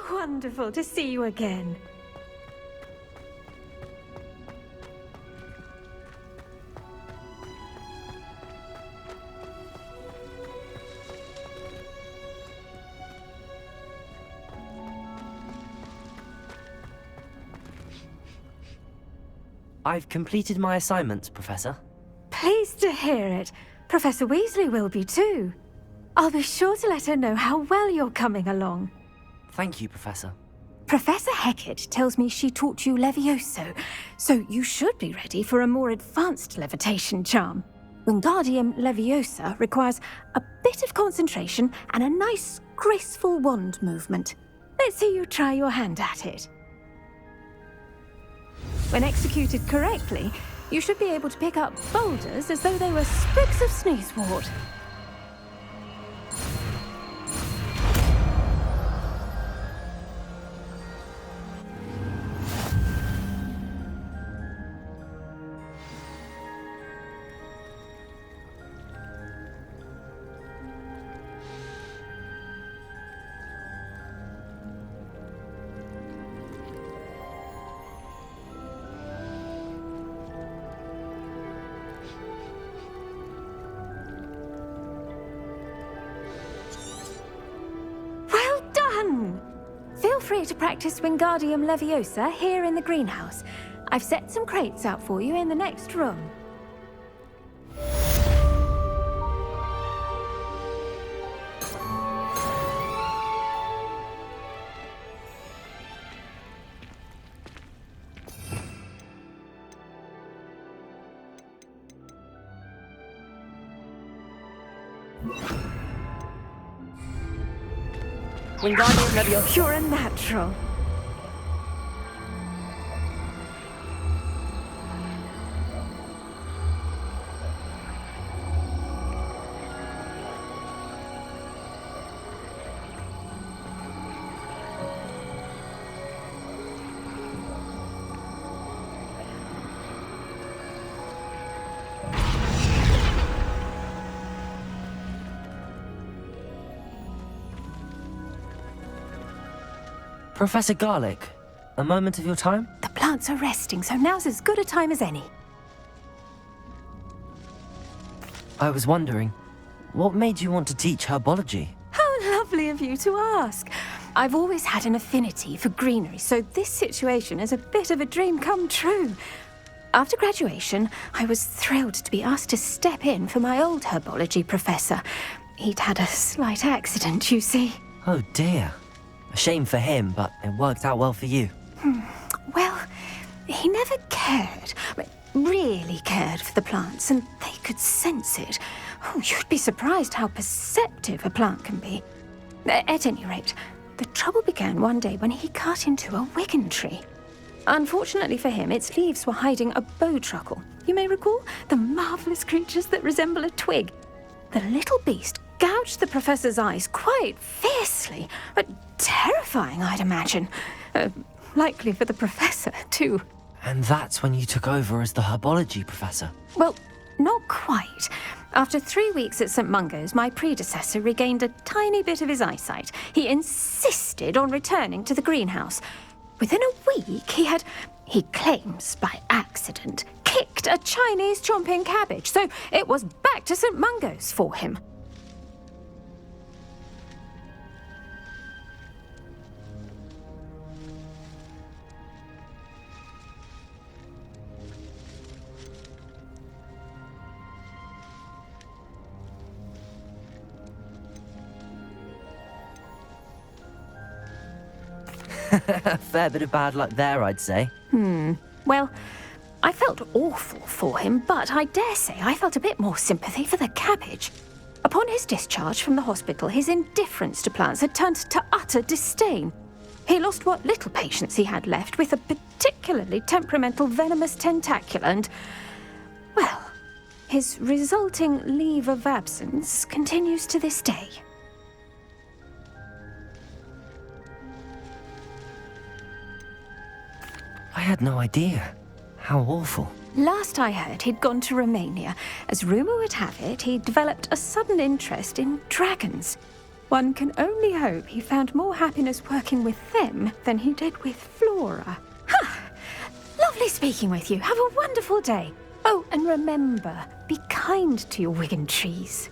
Wonderful to see you again. I've completed my assignments, Professor. Pleased to hear it. Professor Weasley will be too. I'll be sure to let her know how well you're coming along. Thank you, Professor. Professor Hecat tells me she taught you Levioso, so you should be ready for a more advanced levitation charm. Wingardium Leviosa requires a bit of concentration and a nice, graceful wand movement. Let's see you try your hand at it. When executed correctly, you should be able to pick up boulders as though they were sprigs of sneezewort. Feel free to practice Wingardium Leviosa here in the greenhouse. I've set some crates out for you in the next room. Wingardium Leviosa. You're a natural. Professor Garlick, a moment of your time? The plants are resting, so now's as good a time as any. I was wondering, what made you want to teach herbology? How lovely of you to ask. I've always had an affinity for greenery, so this situation is a bit of a dream come true. After graduation, I was thrilled to be asked to step in for my old herbology professor. He'd had a slight accident, you see. Oh dear. A shame for him, but it worked out well for you. Well, he never cared, really cared for the plants, and they could sense it. Oh, you'd be surprised how perceptive a plant can be. At any rate, the trouble began one day when he cut into a Wigan tree. Unfortunately for him, its leaves were hiding a bowtruckle. You may recall the marvellous creatures that resemble a twig. The little beast gouged the professor's eyes quite fiercely, but terrifying, I'd imagine. Likely for the professor, too. And that's when you took over as the herbology professor? Well, not quite. After 3 weeks at St. Mungo's, my predecessor regained a tiny bit of his eyesight. He insisted on returning to the greenhouse. Within a week, he claims by accident, kicked a Chinese chomping cabbage, so it was back to St. Mungo's for him. A fair bit of bad luck there, I'd say. Well, I felt awful for him, but I dare say I felt a bit more sympathy for the cabbage. Upon Upon his discharge from the hospital, his indifference to plants had turned to utter disdain. He lost what little patience he had left with a particularly temperamental venomous tentacula and, well, his resulting leave of absence continues to this day. I had no idea. How awful. Last I heard, he'd gone to Romania. As rumour would have it, he'd developed a sudden interest in dragons. One can only hope he found more happiness working with them than he did with Flora. Ha! Lovely speaking with you. Have a wonderful day. Oh, and remember, be kind to your Wigan trees.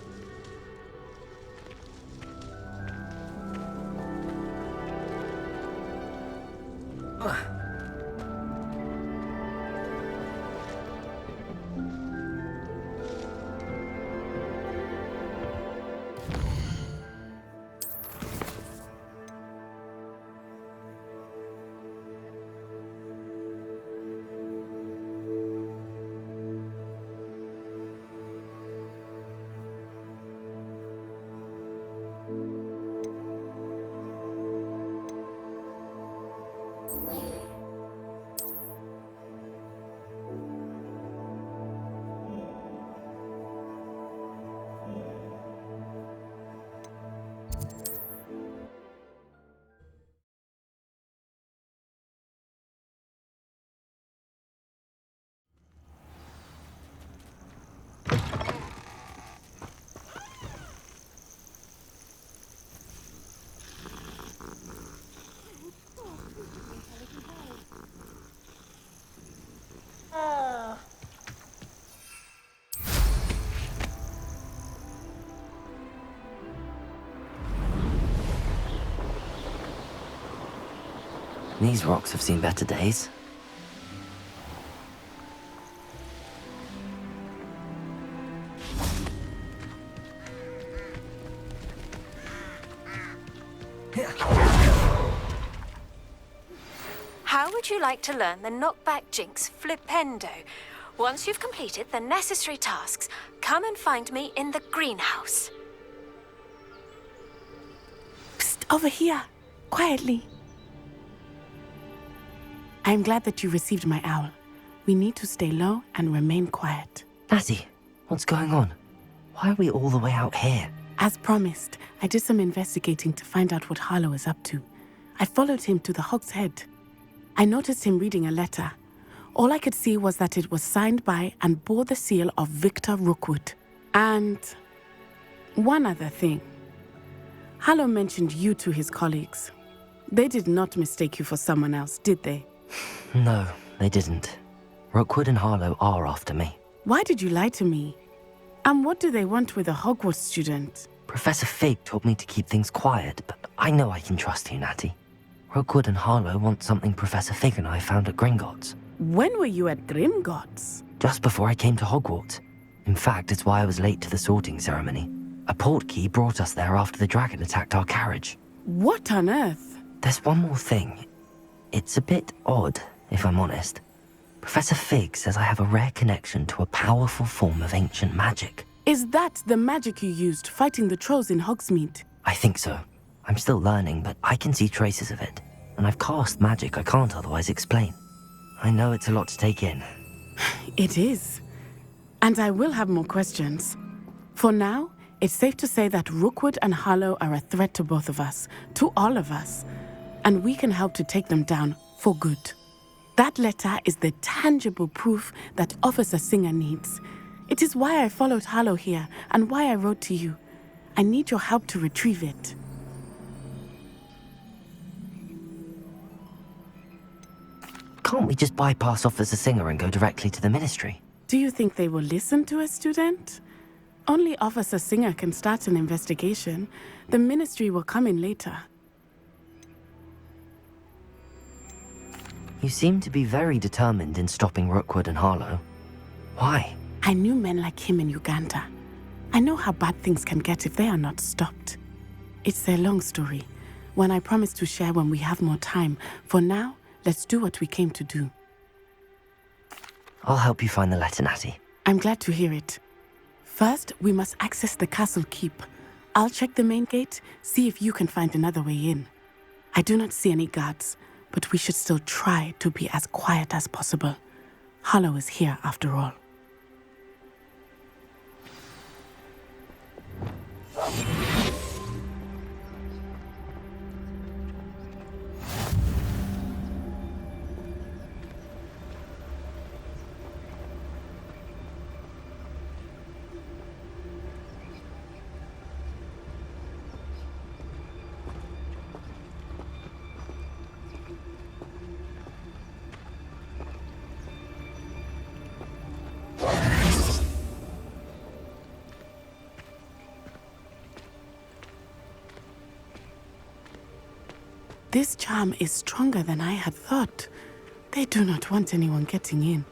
These rocks have seen better days. How would you like to learn the knockback jinx flipendo? Once you've completed the necessary tasks, come and find me in the greenhouse. Psst, over here, quietly. I'm glad that you received my owl. We need to stay low and remain quiet. Natty, what's going on? Why are we all the way out here? As promised, I did some investigating to find out what Harlow is up to. I followed him to the Hog's Head. I noticed him reading a letter. All I could see was that it was signed by and bore the seal of Victor Rookwood. And one other thing. Harlow mentioned you to his colleagues. They did not mistake you for someone else, did they? No, they didn't. Rookwood and Harlow are after me. Why did you lie to me? And what do they want with a Hogwarts student? Professor Fig told me to keep things quiet, but I know I can trust you, Natty. Rookwood and Harlow want something Professor Fig and I found at Gringotts. When were you at Gringotts? Just before I came to Hogwarts. In fact, it's why I was late to the sorting ceremony. A portkey brought us there after the dragon attacked our carriage. What on earth? There's one more thing. It's a bit odd, if I'm honest. Professor Fig says I have a rare connection to a powerful form of ancient magic. Is that the magic you used fighting the trolls in Hogsmeade? I think so. I'm still learning, but I can see traces of it. And I've cast magic I can't otherwise explain. I know it's a lot to take in. It is. And I will have more questions. For now, it's safe to say that Rookwood and Harlow are a threat to both of us, to all of us. And we can help to take them down for good. That letter is the tangible proof that Officer Singer needs. It is why I followed Harlow here and why I wrote to you. I need your help to retrieve it. Can't we just bypass Officer Singer and go directly to the Ministry? Do you think they will listen to a student? Only Officer Singer can start an investigation. The Ministry will come in later. You seem to be very determined in stopping Rookwood and Harlow. Why? I knew men like him in Uganda. I know how bad things can get if they are not stopped. It's a long story, one I promise to share when we have more time. For now, let's do what we came to do. I'll help you find the letter, Natty. I'm glad to hear it. First, we must access the castle keep. I'll check the main gate, see if you can find another way in. I do not see any guards, but we should still try to be as quiet as possible. Hollow is here after all. This charm is stronger than I had thought. They do not want anyone getting in.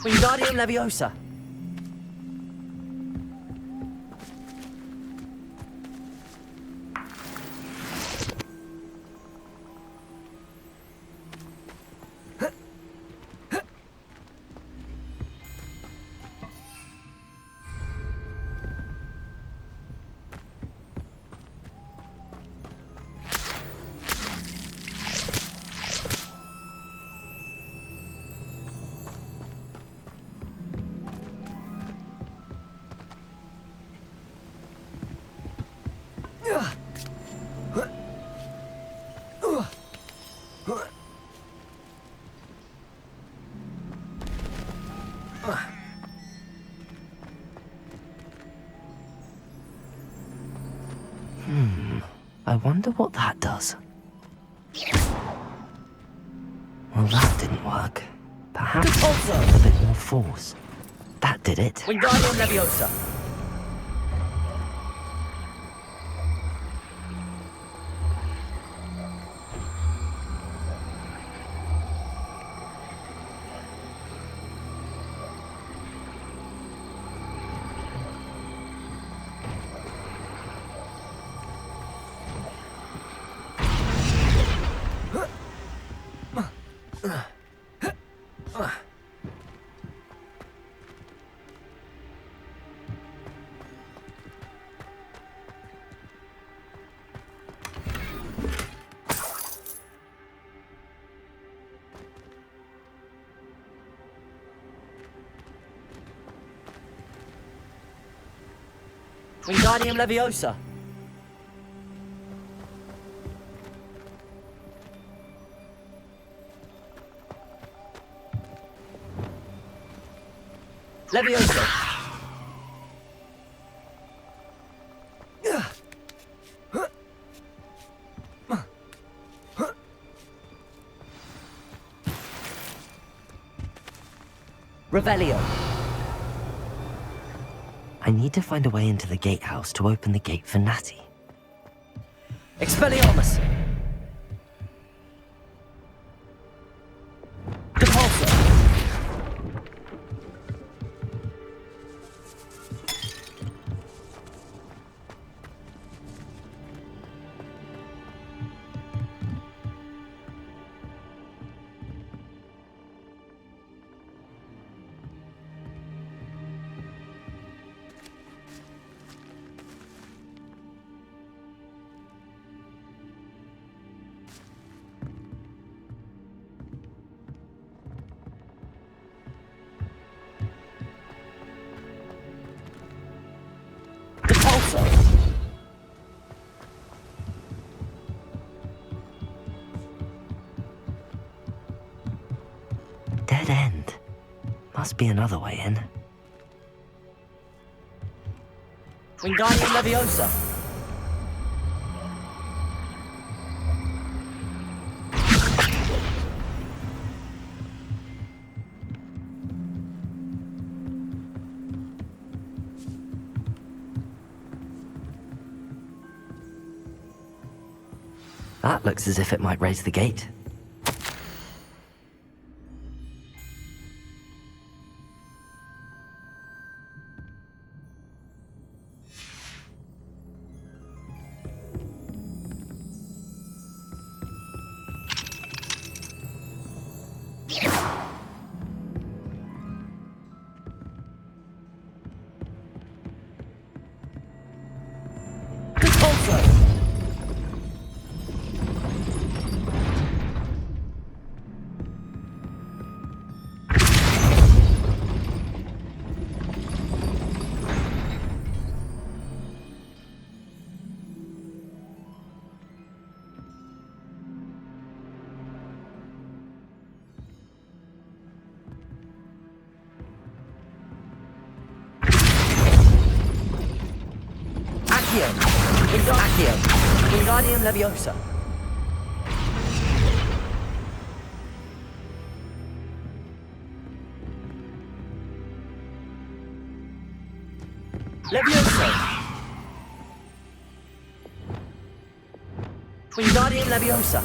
Wingardium Leviosa. I wonder what that does. Well, that didn't work. Perhaps a bit more force. That did it. Wingardium Leviosa. Wingardium Leviosa. Leviosa. Revelio. I need to find a way into the gatehouse to open the gate for Natty. Expelliarmus. Depulso. end. Must be another way in. Wingardium Leviosa. That looks as if it might raise the gate. Accio. Wingardium Leviosa. Leviosa. Wingardium Leviosa.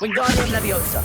Wingardium Leviosa.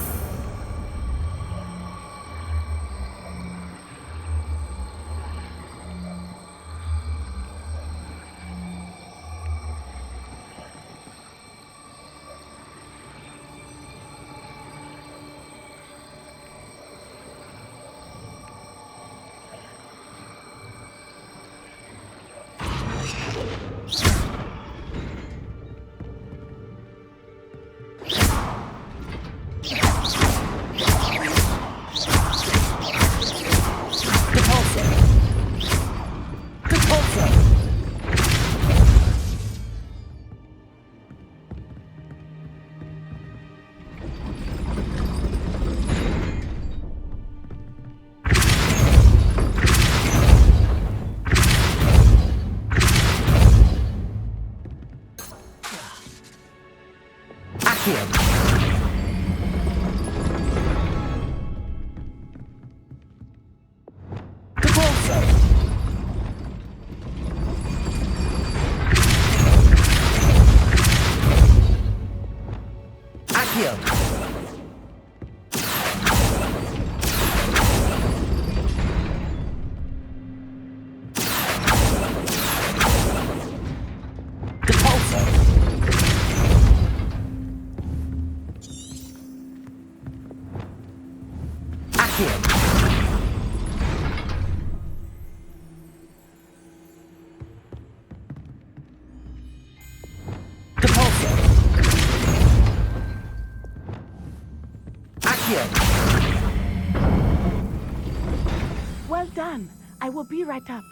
Well done. I will be right up.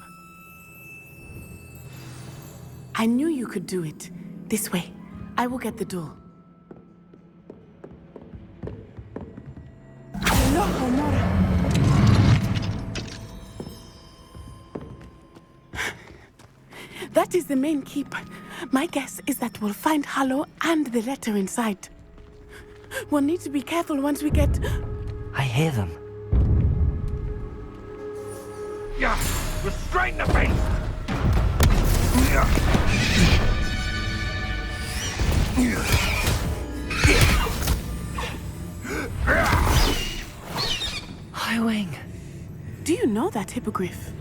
I knew you could do it. This way. I will get the door. That is the main keep. My guess is that we'll find Hallow and the letter inside. We'll need to be careful once we get... I hear them. Yeah, restrain the beast! Highwing. Do you know that hippogriff?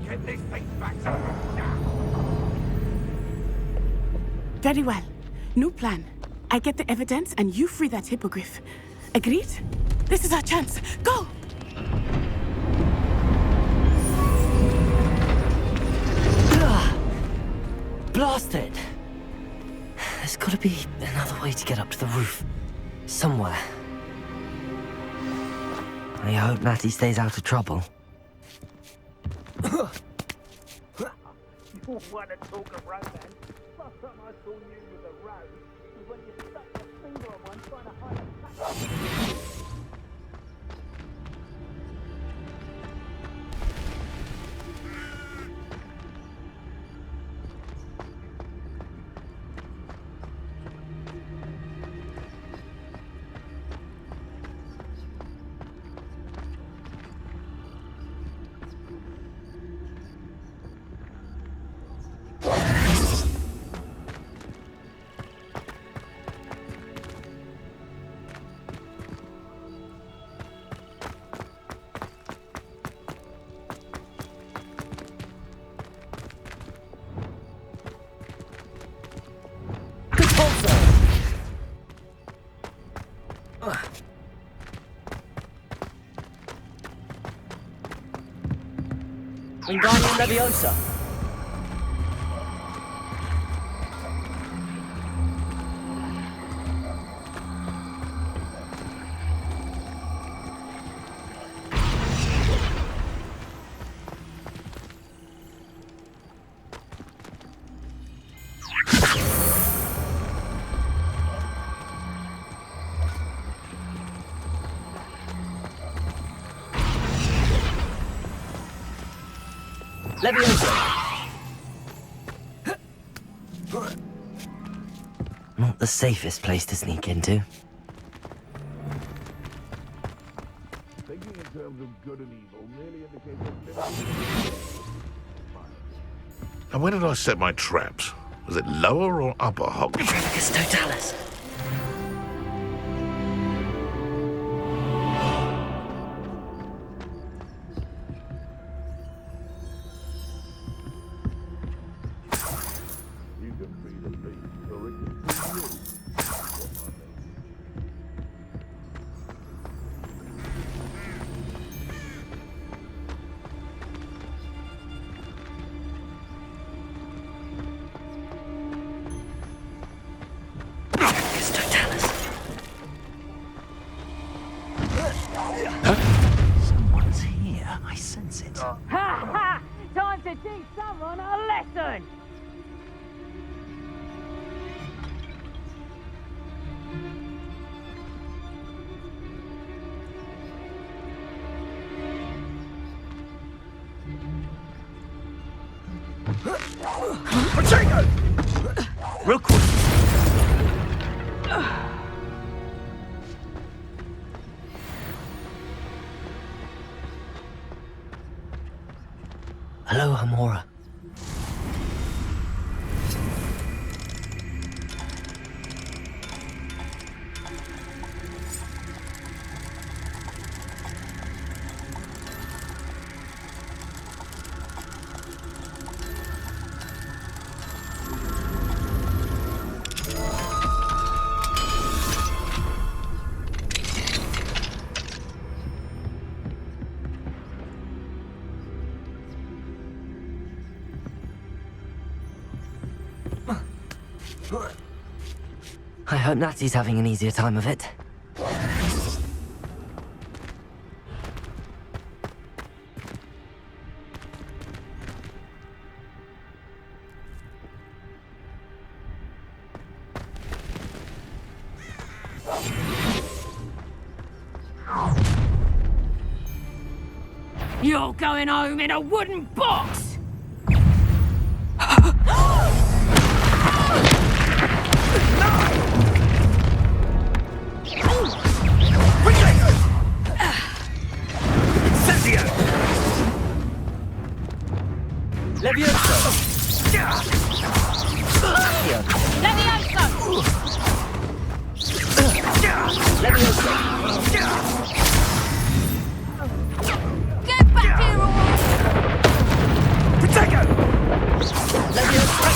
Get this thing back to now! Very well. New plan. I get the evidence and you free that hippogriff. Agreed? This is our chance. Go! Blasted! There's gotta be another way to get up to the roof. Somewhere. I hope Natty stays out of trouble. You want to talk of romance? Last time I saw you with a rose was when you stuck your finger on one trying to hide a pack. Wingardium Leviosa. Leviosa. Not the safest place to sneak into. Thinking in terms of good and evil merely indicates that... And where did I set my traps? Was it lower or upper Hogwarts? Rebecca's Totalis. You can be the beast, or it can be you. Rebecca's Totalis. Someone's here. I sense it. Ha ha! Time to teach someone a lesson! Rookwood! Hello, Hamora. I hope Natty's having an easier time of it. You're going home in a wooden box! Leviosa. Leviosa! Leviosa. Get back here, all right! Protego! Leviosa.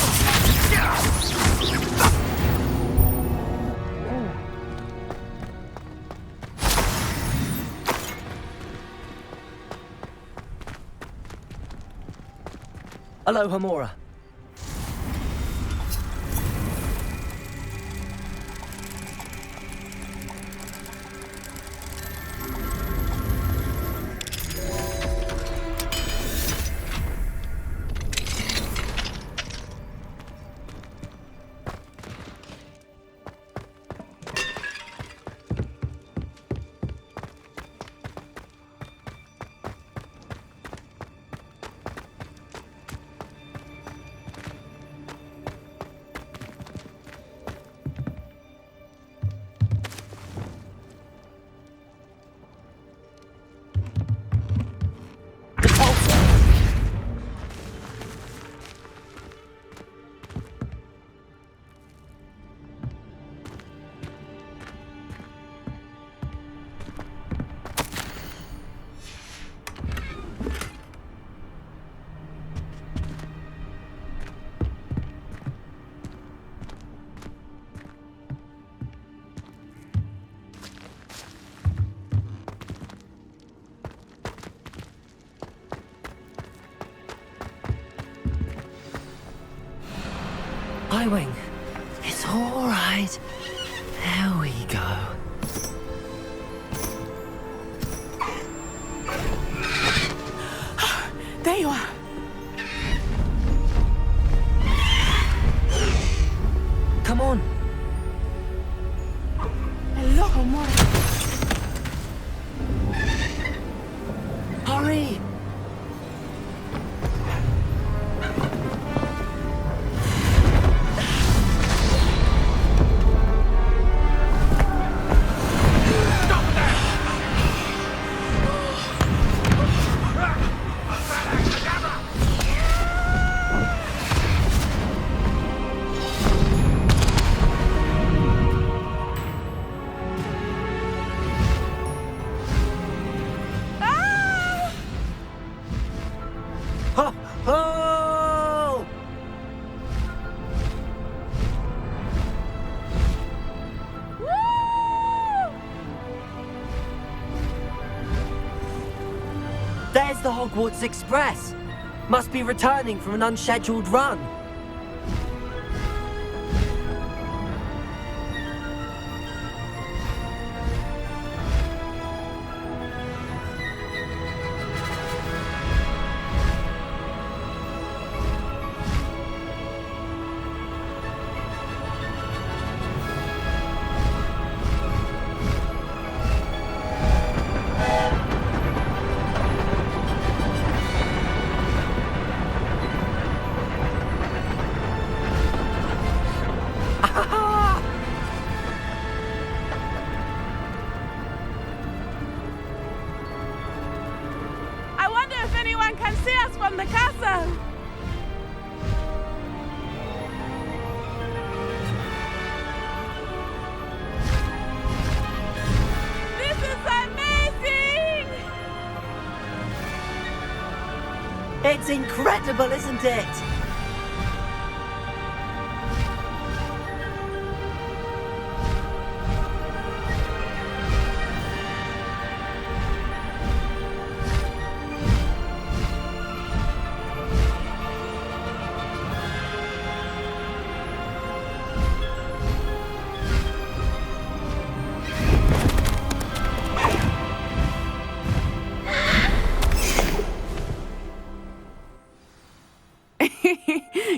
Aloha, Mora. Highwing, it's all right. There we go. There you are. Come on. Hello, Mora. Hurry. Oh! There's the Hogwarts Express. Must be returning from an unscheduled run. I wonder if anyone can see us from the castle. This is amazing! It's incredible, isn't it?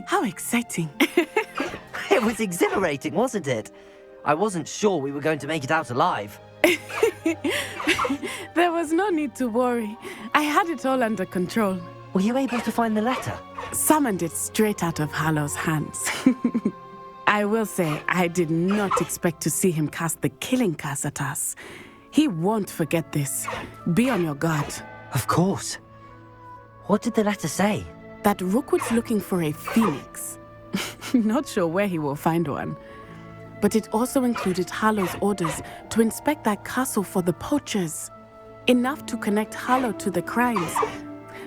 How exciting. It was exhilarating, wasn't it? I wasn't sure we were going to make it out alive. There was no need to worry. I had it all under control. Were you able to find the letter? Summoned it straight out of Hallow's hands. I will say, I did not expect to see him cast the killing curse at us. He won't forget this. Be on your guard. Of course. What did the letter say? That Rookwood's looking for a phoenix. Not sure where he will find one. But it also included Hallow's orders to inspect that castle for the poachers. Enough to connect Hallow to the crimes.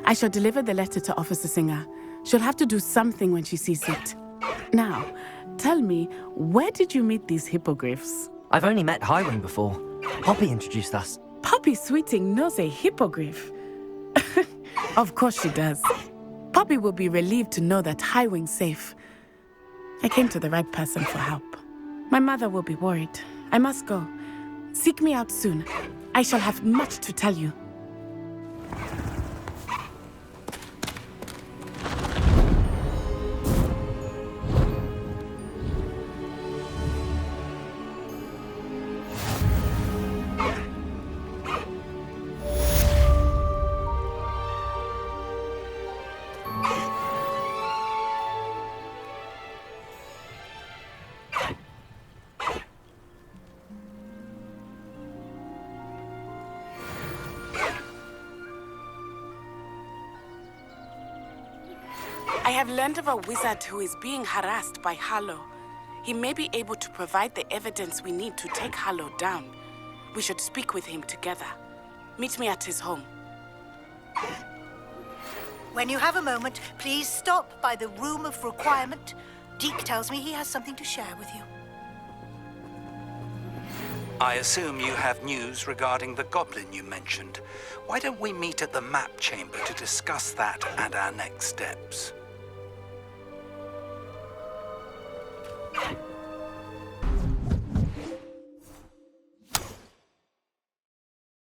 I shall deliver the letter to Officer Singer. She'll have to do something when she sees it. Now, tell me, where did you meet these hippogriffs? I've only met Highwing before. Poppy introduced us. Poppy Sweeting knows a hippogriff. Of course she does. Poppy will be relieved to know that Highwing's safe. I came to the right person for help. My mother will be worried. I must go. Seek me out soon. I shall have much to tell you. I have learned of a wizard who is being harassed by Harlow. He may be able to provide the evidence we need to take Harlow down. We should speak with him together. Meet me at his home. When you have a moment, please stop by the Room of Requirement. Deke tells me he has something to share with you. I assume you have news regarding the goblin you mentioned. Why don't we meet at the map chamber to discuss that and our next steps?